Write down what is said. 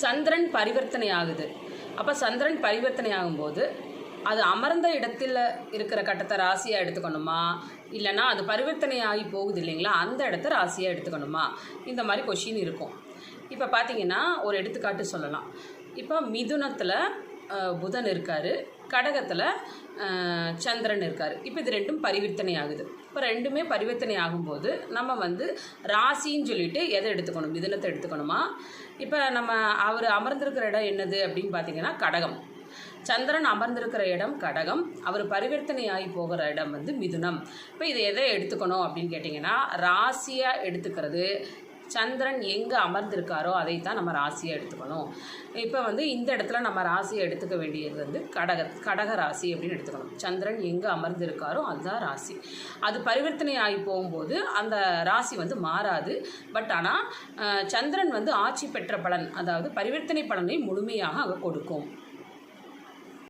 சந்திரன் பரிவர்த்தனை ஆகுது. அப்போ சந்திரன் பரிவர்த்தனை ஆகும்போது அது அமர்ந்த இடத்துல இருக்கிற கட்டத்தை ராசியாக எடுத்துக்கணுமா, இல்லைனா அது பரிவர்த்தனை ஆகி போகுது இல்லைங்களா, அந்த இடத்த ராசியாக எடுத்துக்கணுமா, இந்த மாதிரி கொஷின் இருக்கும். இப்போ பார்த்தீங்கன்னா ஒரு எடுத்துக்காட்டு சொல்லலாம். இப்போ மிதுனத்தில் புதன் இருக்கார், கடகத்தில் சந்திரன் இருக்கார். இப்போ இது ரெண்டும் பரிவர்த்தனை ஆகுது. இப்போ ரெண்டுமே பரிவர்த்தனை ஆகும்போது நம்ம ராசின்னு சொல்லிட்டு எதை எடுத்துக்கணும், மிதுனத்தை எடுத்துக்கணுமா? இப்போ அவர் அமர்ந்திருக்கிற இடம் என்னது அப்படின்னு பார்த்தீங்கன்னா கடகம். சந்திரன் அமர்ந்திருக்கிற இடம் கடகம், அவர் பரிவர்த்தனை ஆகி போகிற இடம் மிதுனம். இப்போ இதை எதை எடுத்துக்கணும் அப்படின்னு கேட்டிங்கன்னா, ராசியாக எடுத்துக்கிறது சந்திரன் எங்கே அமர்ந்திருக்காரோ அதைத்தான் நம்ம ராசியாக எடுத்துக்கணும். இப்போ இந்த இடத்துல நம்ம ராசியை எடுத்துக்க வேண்டியது கடக ராசி அப்படின்னு எடுத்துக்கணும். சந்திரன் எங்கே அமர்ந்திருக்காரோ அதுதான் ராசி. அது பரிவர்த்தனை ஆகி போகும்போது அந்த ராசி மாறாது. பட் ஆனால் சந்திரன் ஆட்சி பெற்ற பலன், அதாவது பரிவர்த்தனை பலனை முழுமையாக கொடுக்கும்.